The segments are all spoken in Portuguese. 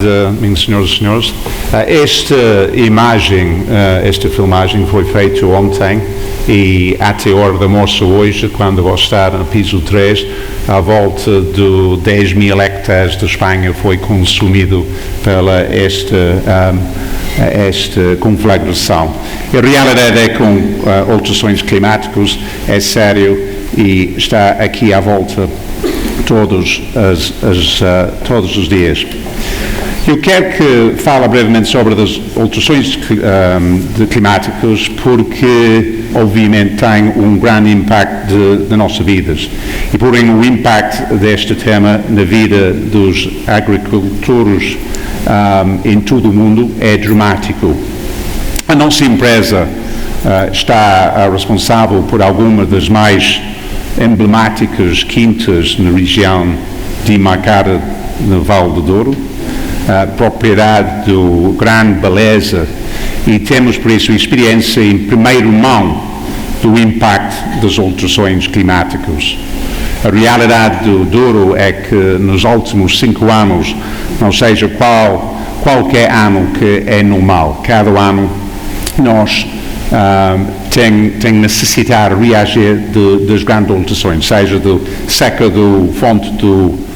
Minhas senhoras e senhores, esta filmagem foi feita ontem e até a hora da moça hoje, quando vou estar no piso 3, à volta de 10 mil hectares de Espanha foi consumido pela esta conflagração. A realidade é que com alterações climáticas é sério e está aqui à volta todos os dias. Eu quero que fale brevemente sobre as alterações climáticas porque, obviamente, tem um grande impacto nas nossas vidas. E, porém, o impacto deste tema na vida dos agricultores em todo o mundo é dramático. A nossa empresa está responsável por algumas das mais emblemáticas quintas na região demarcada no Vale do Douro, propriedade de grande beleza, e temos por isso experiência em primeira mão do impacto das alterações climáticas. A realidade do Douro é que nos últimos 5 anos, não seja qualquer ano que é normal, cada ano nós tem necessidade de reagir das grandes alterações, seja do seca do fonte de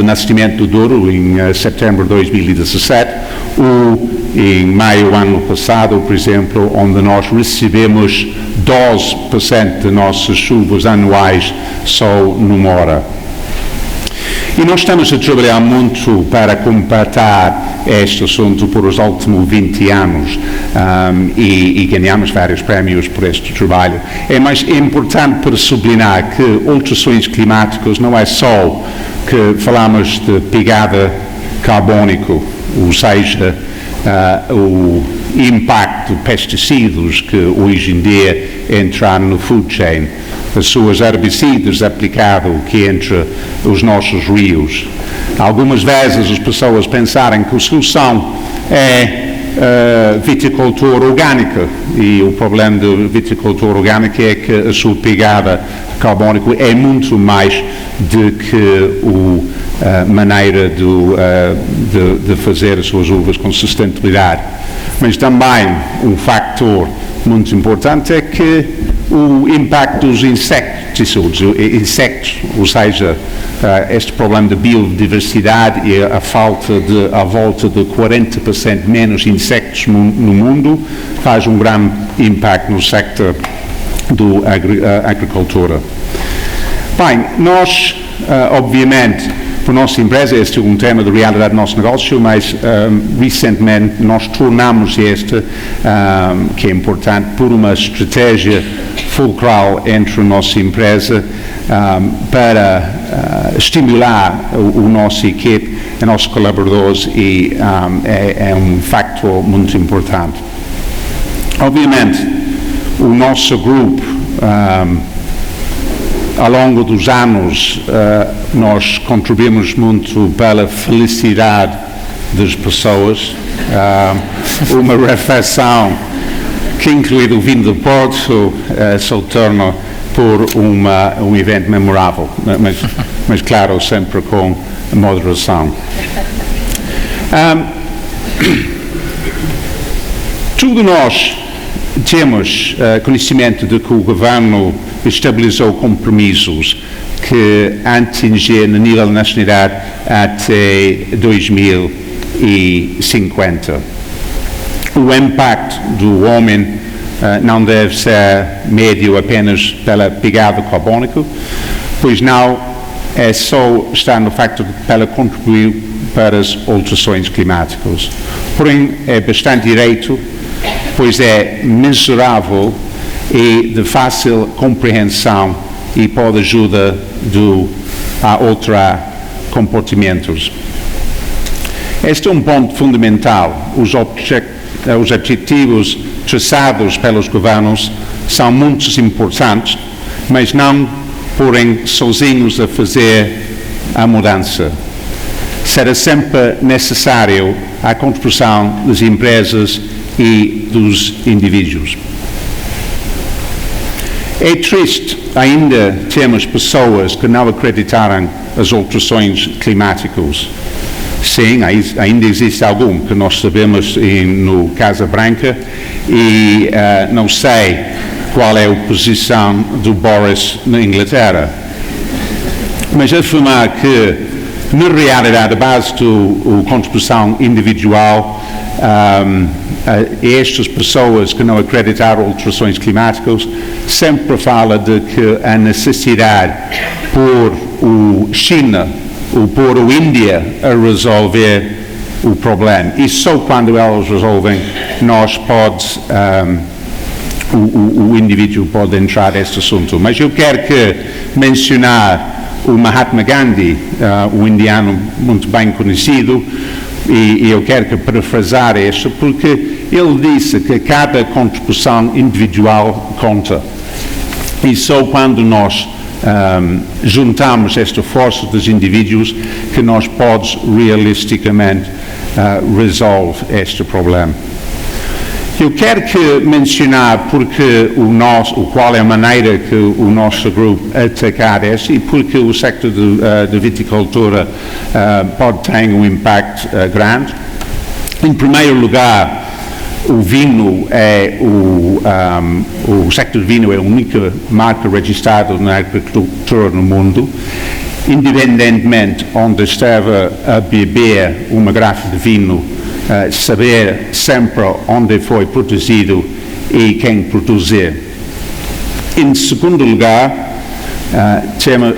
nascimento do Douro em setembro de 2017 ou em maio do ano passado, por exemplo, onde nós recebemos 12% de nossas chuvas anuais só numa hora. E nós estamos a trabalhar muito para completar este assunto por os últimos 20 anos e ganhamos vários prémios por este trabalho. É mais importante para sublinhar que alterações climáticas não é só que falamos de pegada carbónico, ou seja, o impacto de pesticidas que hoje em dia entram no food chain, as suas herbicidas aplicados que entram os nossos rios. Algumas vezes as pessoas pensarem que a solução é viticultura orgânica, e o problema da viticultura orgânica é que a sua pegada carbónica é muito mais do que a maneira de fazer as suas uvas com sustentabilidade. Mas também um fator muito importante é que o impacto dos insetos, ou seja, este problema de biodiversidade e a volta de 40% menos insectos no mundo faz um grande impacto no sector da agricultura. Bem, nós, obviamente, para a nossa empresa, este é um tema de realidade do nosso negócio, mas recentemente nós tornamos este, que é importante, por uma estratégia fulcral entre a nossa empresa para estimular o nosso equipe, os nossos colaboradores, e é um fator muito importante. Obviamente, o nosso grupo, ao longo dos anos, nós contribuímos muito para a felicidade das pessoas. Uma refeição que inclui o vinho do Porto se torna por um evento memorável, mas claro, sempre com moderação. Todos nós temos conhecimento de que o governo estabilizou compromissos que atingir no nível da nacionalidade até 2050. O impacto do homem não deve ser médio apenas pela pegada carbónica, pois não é só estar no facto de ela contribuir para as alterações climáticas. Porém, é bastante direito, pois é mesurável e de fácil compreensão e pode ajudar a alterar comportamentos. Este é um ponto fundamental. Os objetivos traçados pelos governos são muito importantes, mas não porém sozinhos a fazer a mudança. Será sempre necessário a contribuição das empresas e dos indivíduos. É triste ainda termos pessoas que não acreditaram nas alterações climáticas. Sim, ainda existe algum que nós sabemos no Casa Branca e não sei qual é a posição do Boris na Inglaterra. Mas afirmar que, na realidade, a base da contribuição individual estas pessoas que não acreditaram alterações climáticas sempre fala de que a necessidade por o China ou por a Índia a resolver o problema. E só quando elas resolvem, o indivíduo pode entrar neste assunto. Mas eu quero mencionar o Mahatma Gandhi, um indiano muito bem conhecido, e eu quero parafrasar isto, porque ele disse que cada contribuição individual conta. E só quando nós juntamos esta força dos indivíduos que nós podemos realisticamente resolver este problema. Eu quero mencionar qual é a maneira que o nosso grupo atacar isso e porque o sector de viticultura pode ter um impacto grande. Em primeiro lugar, o vinho o sector de vinho é a única marca registrada na agricultura no mundo. Independentemente onde estava a beber uma garrafa de vinho, saber sempre onde foi produzido e quem produziu. Em segundo lugar, temos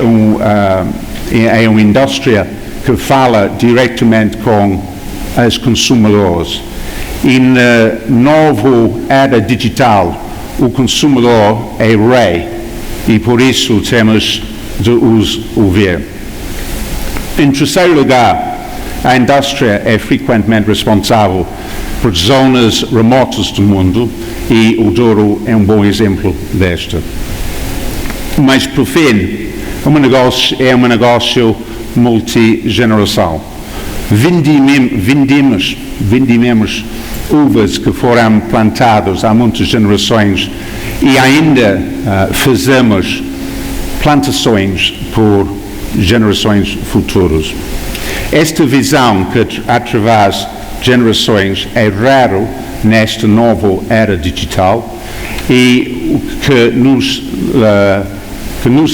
é uma indústria que fala diretamente com os consumidores. E na nova era digital, o consumidor é rei e por isso temos de os ouvir. Em terceiro lugar, a indústria é frequentemente responsável por zonas remotas do mundo e o Douro é um bom exemplo desta. Mas, por fim, é um negócio multigeracional. Vendemos uvas que foram plantadas há muitas gerações e ainda fazemos plantações por gerações futuras. Esta visão que através de gerações é raro nesta nova era digital e que nos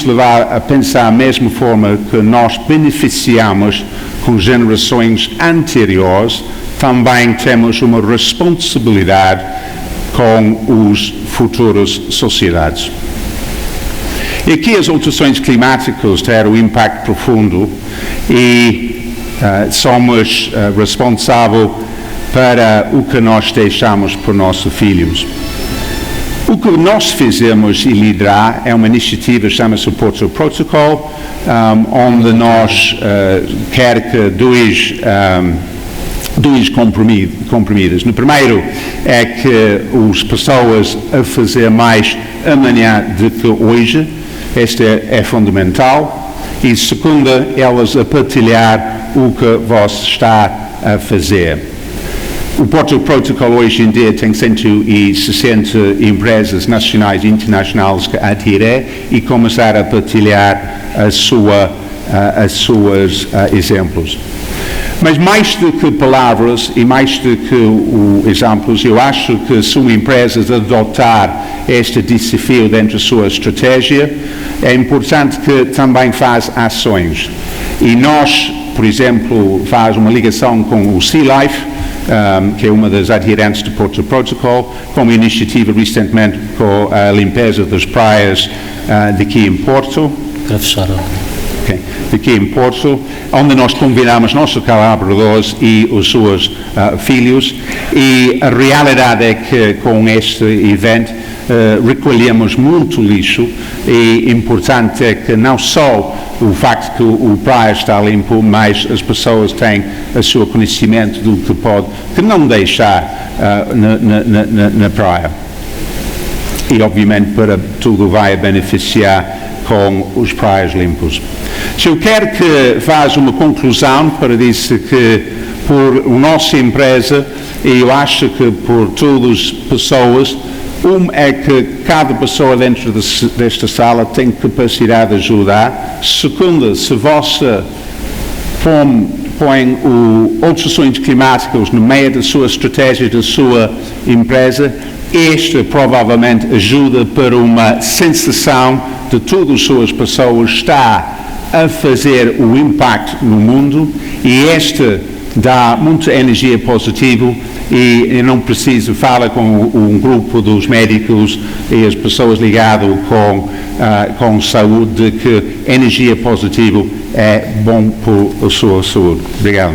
leva a pensar da mesma forma que nós beneficiamos com gerações anteriores, também temos uma responsabilidade com as futuras sociedades. E aqui as alterações climáticas têm um impacto profundo e somos responsáveis para o que nós deixamos para os nossos filhos. O que nós fizemos e liderar é uma iniciativa que chama-se Porto Protocol, onde nós quer que dois compromissos. No primeiro é que as pessoas a fazer mais amanhã do que hoje, este é fundamental. E segunda, elas a partilhar o que você está a fazer. O Porto Protocol hoje em dia tem 160 empresas nacionais e internacionais que aderem e começar a partilhar as suas exemplos. Mas mais do que palavras e mais do que exemplos, eu acho que são empresas a adotar este desafio dentro da sua estratégia. É importante que também faz ações. E nós, por exemplo, faz uma ligação com o Sea Life, que é uma das aderentes do Porto Protocol, com uma iniciativa recentemente com a limpeza das praias daqui em Porto. Para fechar. Aqui em Porto, onde nós convidamos nossos colaboradores e os seus filhos, e a realidade é que com este evento recolhemos muito lixo, e importante é que não só o facto que o praia está limpo, mas as pessoas têm o seu conhecimento do que não deixar na praia. E obviamente para tudo vai beneficiar com os praias limpos. Se eu quero que faça uma conclusão para dizer que por a nossa empresa, e eu acho que por todas as pessoas, é que cada pessoa dentro desta sala tem capacidade de ajudar. Segunda, se você põem alterações climáticas no meio da sua estratégia, da sua empresa, este provavelmente ajuda para uma sensação de todas as suas pessoas está a fazer o impacto no mundo, e este dá muita energia positiva, e eu não preciso falar com um grupo dos médicos e as pessoas ligadas com saúde, de que energia positiva é bom para a sua saúde. Obrigado.